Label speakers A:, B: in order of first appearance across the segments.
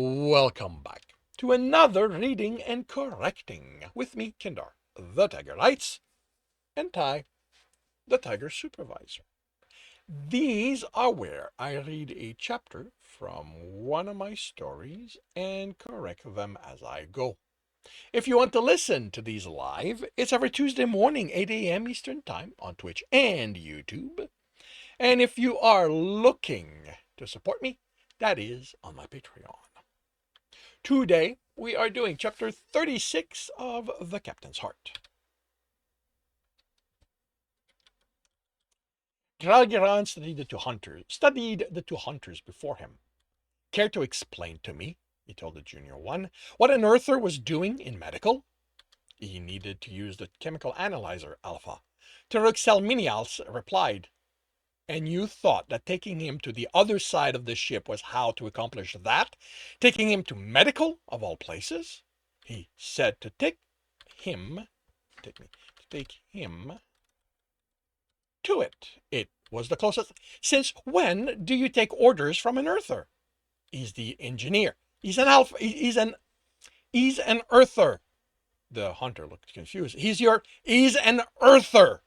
A: Welcome back to another reading and correcting with me, Kindar, the Tiger Lights, and Ty, the Tiger Supervisor. These are where I read a chapter from one of my stories and correct them as I go. If you want to listen to these live, it's every Tuesday morning, 8 a.m. Eastern Time on Twitch and YouTube. And if you are looking to support me, that is on my Patreon. Today, we are doing chapter 36 of The Captain's Heart. Gralgiran studied the two hunters before him. Care to explain to me, he told the junior one, what an Earther was doing in medical? He needed to use the chemical analyzer, Alpha. Kelsirian replied, and you thought that taking him to the other side of the ship was how to accomplish that? Taking him to medical, of all places? He said to take him to it. It was the closest. Since when do you take orders from an Earther? He's the engineer. He's an Earther. The hunter looked confused. He's an Earther.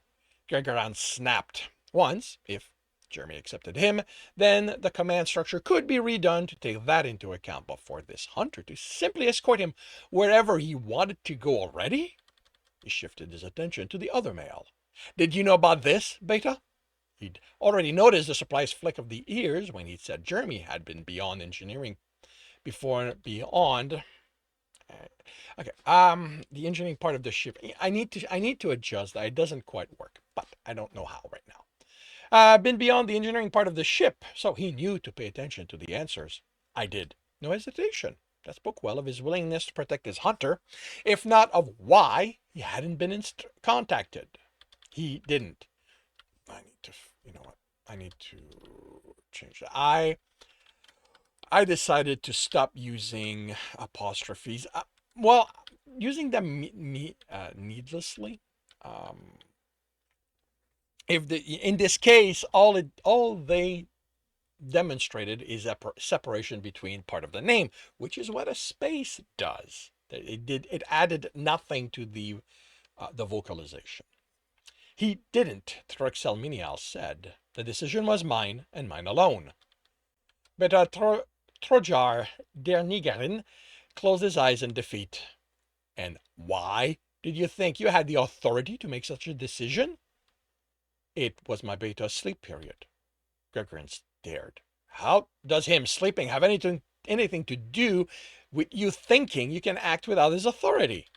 A: Gralgiran snapped. Once, if Jeremy accepted him, then the command structure could be redone to take that into account. But for this hunter to simply escort him wherever he wanted to go already? He shifted his attention to the other male. Did you know about this, Beta? He'd already noticed the surprised flick of the ears when he'd said Jeremy had been beyond engineering. The engineering part of the ship. I need to adjust that. It doesn't quite work, but I don't know how right now. Been beyond the engineering part of the ship, so he knew to pay attention to the answers. I did. No hesitation. That spoke well of his willingness to protect his hunter, if not of why he hadn't been contacted. He didn't. I need to change that. I decided to stop using apostrophes. Using them needlessly. In this case, all they demonstrated is a separation between part of the name, which is what a space does. It added nothing to the vocalization. He didn't, Kelsirian said. The decision was mine and mine alone. But Trojar Dernigarin closed his eyes in defeat. And why did you think you had the authority to make such a decision? It was my beta's sleep period. Gralgiran stared. How does him sleeping have anything to do with you thinking you can act without his authority?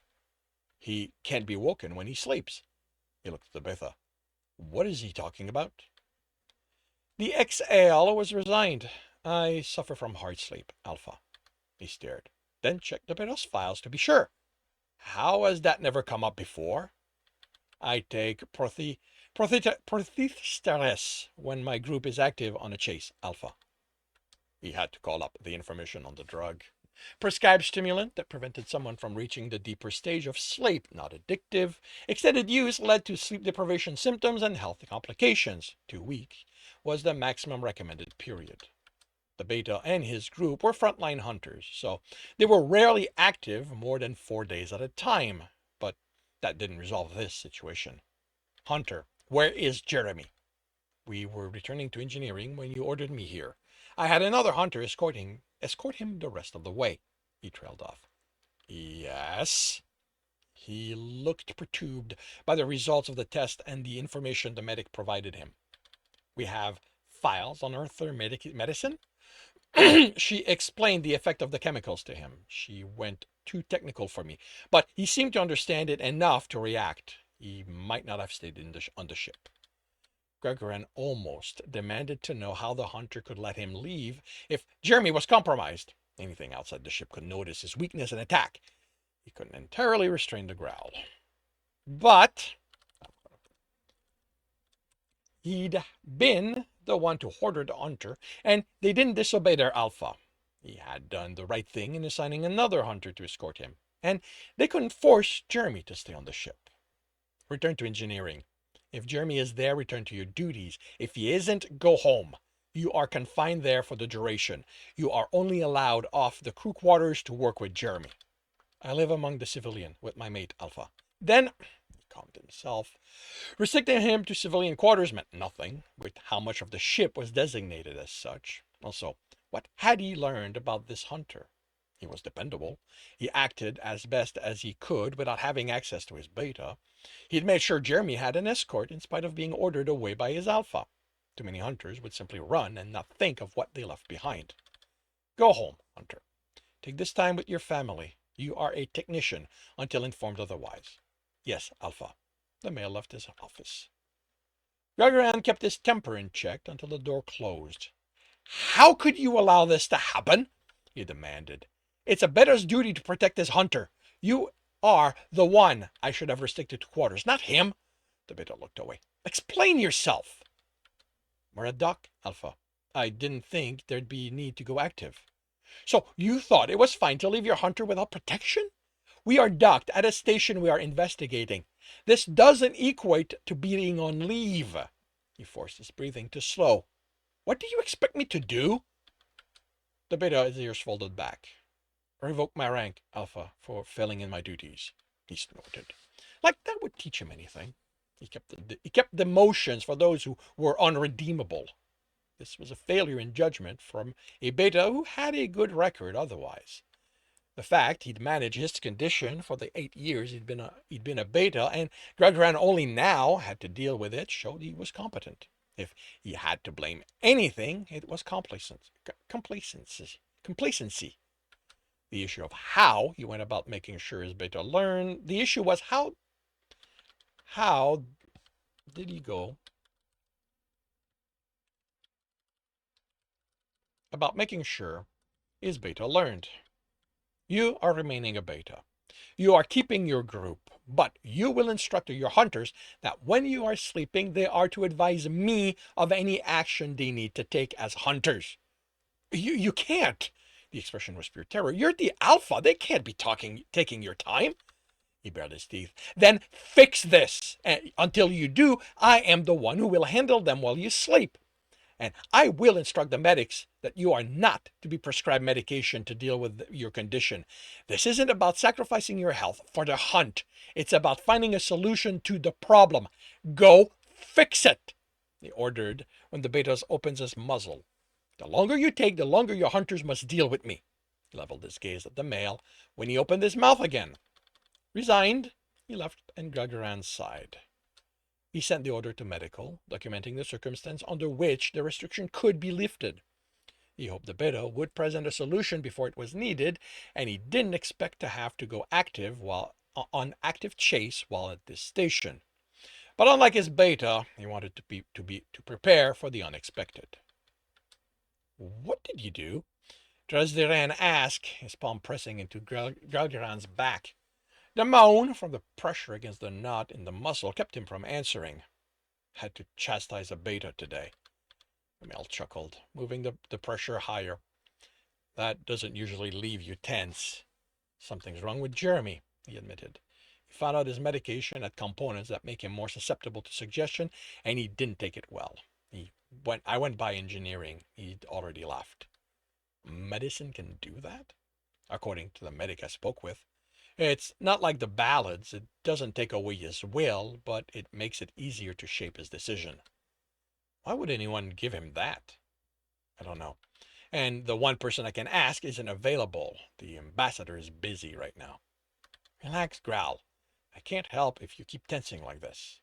A: He can't be woken when he sleeps. He looked at the beta. What is he talking about? The ex-AL was resigned. I suffer from hard sleep, Alpha. He stared. Then checked the beta's files to be sure. How has that never come up before? I take Prothistores when my group is active on a chase, Alpha. He had to call up the information on the drug. Prescribed stimulant that prevented someone from reaching the deeper stage of sleep, not addictive. Extended use led to sleep deprivation symptoms and health complications. 2 weeks was the maximum recommended period. The beta and his group were frontline hunters, so they were rarely active more than 4 days at a time, but that didn't resolve this situation. Hunter, where is Jeremy? We were returning to engineering when you ordered me here. I had another hunter escort him the rest of the way. He trailed off. Yes? He looked perturbed by the results of the test and the information the medic provided him. We have files on Earther medicine? She explained the effect of the chemicals to him. She went too technical for me, but he seemed to understand it enough to react. He might not have stayed on the ship. Gralgiran almost demanded to know how the hunter could let him leave if Jeremy was compromised. Anything outside the ship could notice his weakness and attack. He couldn't entirely restrain the growl. But he'd been the one to order the hunter, and they didn't disobey their Alpha. He had done the right thing in assigning another hunter to escort him, and they couldn't force Jeremy to stay on the ship. Return to engineering. If Jeremy is there, return to your duties. If he isn't, go home. You are confined there for the duration. You are only allowed off the crew quarters to work with Jeremy. I live among the civilian with my mate Alpha. Then, he calmed himself. Restricting him to civilian quarters meant nothing, with how much of the ship was designated as such. Also, what had he learned about this hunter? He was dependable. He acted as best as he could without having access to his beta. He'd made sure Jeremy had an escort in spite of being ordered away by his alpha. Too many hunters would simply run and not think of what they left behind. Go home, Hunter. Take this time with your family. You are a technician until informed otherwise. Yes, Alpha. The male left his office. Gralgiran kept his temper in check until the door closed. How could you allow this to happen? He demanded. It's a beta's duty to protect his hunter. You are the one I should have restricted to quarters, not him. The beta looked away. Explain yourself. We're a dock, Alpha. I didn't think there'd be need to go active. So you thought it was fine to leave your hunter without protection? We are docked at a station we are investigating. This doesn't equate to being on leave. He forced his breathing to slow. What do you expect me to do? The beta, his ears folded back. Revoke my rank, Alpha, for failing in my duties. He snorted. Like that would teach him anything. He kept the motions for those who were unredeemable. This was a failure in judgment from a beta who had a good record otherwise. The fact he'd managed his condition for the 8 years he'd been a beta, and Gralgiran only now had to deal with it, showed he was competent. If he had to blame anything, it was complacency. The issue of how he went about making sure his beta learned. The issue was how did he go about making sure his beta learned. You are remaining a beta. You are keeping your group, but you will instruct your hunters that when you are sleeping, they are to advise me of any action they need to take as hunters. You can't. The expression was pure terror. You're the alpha. They can't be taking your time. He bared his teeth. Then fix this. And until you do, I am the one who will handle them while you sleep. And I will instruct the medics that you are not to be prescribed medication to deal with your condition. This isn't about sacrificing your health for the hunt. It's about finding a solution to the problem. Go fix it, he ordered when the beta opens his muzzle. The longer you take, the longer your hunters must deal with me. He leveled his gaze at the male when he opened his mouth again. Resigned, he left and Gralgiran's side. He sent the order to medical, documenting the circumstance under which the restriction could be lifted. He hoped the beta would present a solution before it was needed, and he didn't expect to have to go on active chase while at this station. But unlike his beta, he wanted to prepare for the unexpected. What did you do? Kelsirian asked, his palm pressing into Gralgiran's back. The moan from the pressure against the knot in the muscle kept him from answering. Had to chastise a beta today. The male chuckled, moving the pressure higher. That doesn't usually leave you tense. Something's wrong with Jeremy, he admitted. He found out his medication had components that make him more susceptible to suggestion, and he didn't take it well. I went by engineering. He'd already left. Medicine can do that? According to the medic I spoke with. It's not like the ballads. It doesn't take away his will, but it makes it easier to shape his decision. Why would anyone give him that? I don't know. And the one person I can ask isn't available. The ambassador is busy right now. Relax, Growl. I can't help if you keep tensing like this.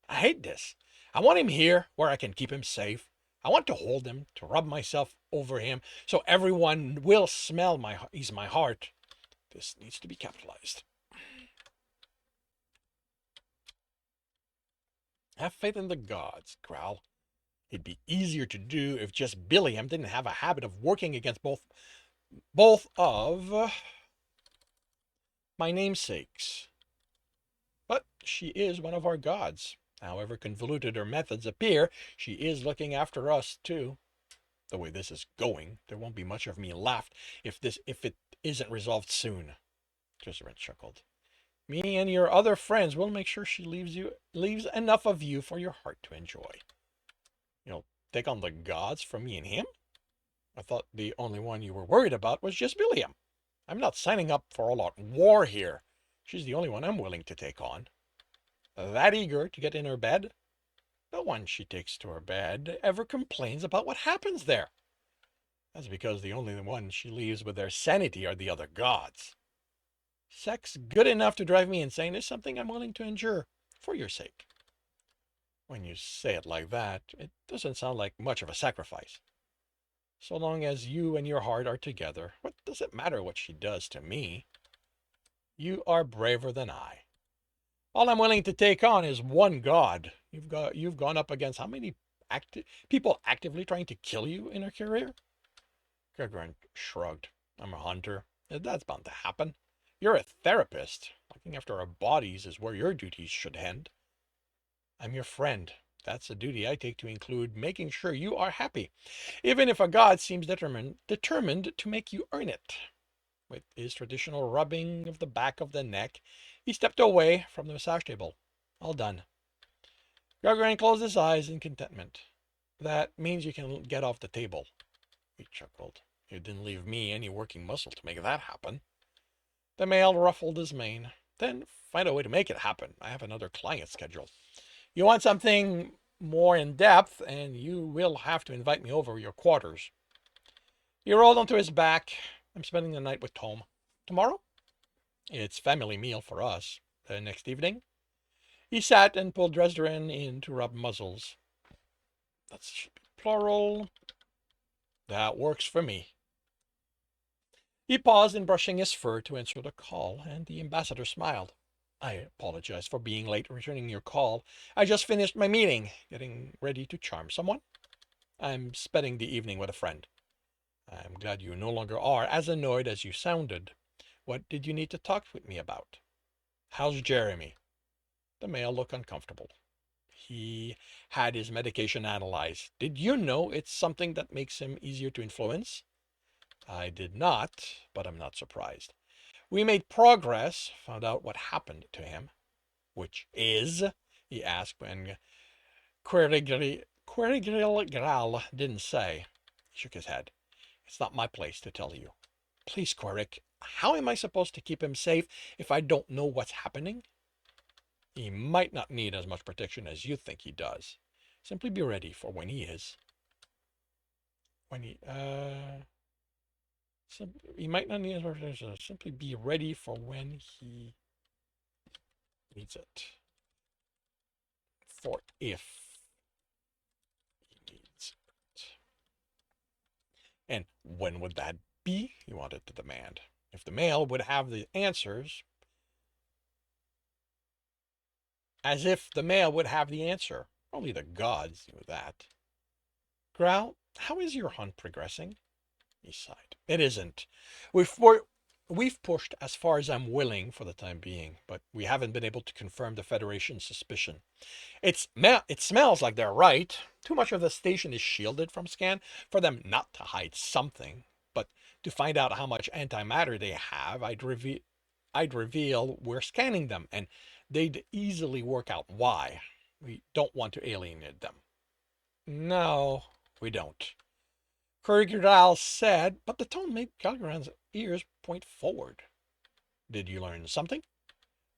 A: I hate this. I want him here where I can keep him safe. I want to hold him, to rub myself over him, so everyone will smell he's my heart. This needs to be capitalized. Have faith in the gods, Growl. It'd be easier to do if just Billiam didn't have a habit of working against both of my namesakes. But she is one of our gods. However convoluted her methods appear, she is looking after us, too. The way this is going, there won't be much of me left if it isn't resolved soon. Kelsirian chuckled. Me and your other friends will make sure she leaves enough of you for your heart to enjoy. take on the gods from me and him? I thought the only one you were worried about was just William. I'm not signing up for all-out war here. She's the only one I'm willing to take on. That eager to get in her bed? No one she takes to her bed ever complains about what happens there. That's because the only ones she leaves with their sanity are the other gods. Sex good enough to drive me insane is something I'm willing to endure, for your sake. When you say it like that, it doesn't sound like much of a sacrifice. So long as you and your heart are together, what does it matter what she does to me? You are braver than I. All I'm willing to take on is one god. You've gone up against how many people actively trying to kill you in her career? Gralgiran shrugged. I'm a hunter. That's bound to happen. You're a therapist. Looking after our bodies is where your duties should end. I'm your friend. That's a duty I take to include making sure you are happy, even if a god seems determined to make you earn it. With his traditional rubbing of the back of the neck, he stepped away from the massage table. All done. Gralgiran closed his eyes in contentment. That means you can get off the table. He chuckled. You didn't leave me any working muscle to make that happen. The male ruffled his mane. Then find a way to make it happen. I have another client scheduled. You want something more in depth, and you will have to invite me over your quarters. He rolled onto his back. I'm spending the night with Tom. Tomorrow? It's family meal for us. The next evening? He sat and pulled Dresden in to rub muzzles. That's plural. That works for me. He paused in brushing his fur to answer the call, and the ambassador smiled. I apologize for being late returning your call. I just finished my meeting, getting ready to charm someone. I'm spending the evening with a friend. I'm glad you no longer are as annoyed as you sounded. What did you need to talk with me about? How's Jeremy? The male looked uncomfortable. He had his medication analyzed. Did you know it's something that makes him easier to influence? I did not, but I'm not surprised. We made progress, found out what happened to him. Which is? He asked when Querigral didn't say. He shook his head. It's not my place to tell you. Please, Queric, how am I supposed to keep him safe if I don't know what's happening? He might not need as much protection as you think he does. Simply be ready for when he is. He might not need as much protection. Simply be ready for when he needs it. For if he needs it. And when would that be? He wanted to demand. If the male would have the answers, as if the male would have the answer. Only the gods knew that. Growl, how is your hunt progressing? He sighed. It isn't. We've pushed as far as I'm willing for the time being, but we haven't been able to confirm the Federation's suspicion. It smells like they're right. Too much of the station is shielded from scan for them not to hide something. But to find out how much antimatter they have, I'd reveal we're scanning them, and they'd easily work out why. We don't want to alienate them. No, we don't. Gralgiran said, but the tone made Gralgiran's ears point forward. Did you learn something?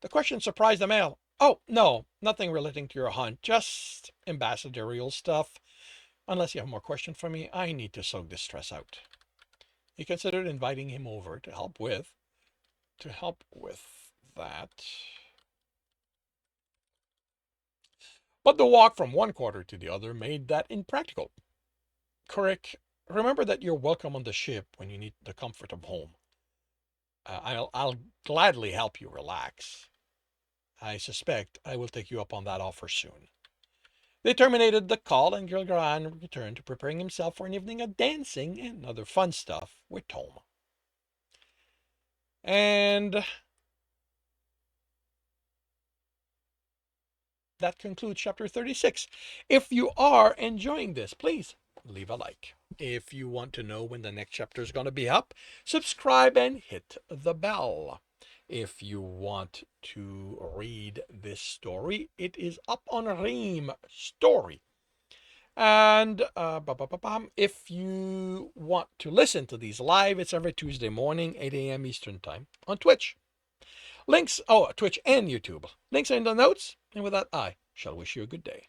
A: The question surprised the male. Oh, no, nothing relating to your hunt, just ambassadorial stuff. Unless you have more questions for me, I need to soak this stress out. He considered inviting him over to help with that. But the walk from one quarter to the other made that impractical. Queric, remember that you're welcome on the ship when you need the comfort of home. I'll gladly help you relax. I suspect I will take you up on that offer soon. They terminated the call, and Gralgiran returned to preparing himself for an evening of dancing and other fun stuff with Tom. And that concludes chapter 36. If you are enjoying this, please leave a like. If you want to know when the next chapter is going to be up, subscribe and hit the bell. If you want to read this story, it is up on Ream Story. And if you want to listen to these live, it's every Tuesday morning, 8 a.m. Eastern Time on Twitch. Links, Twitch and YouTube. Links are in the notes. And with that, I shall wish you a good day.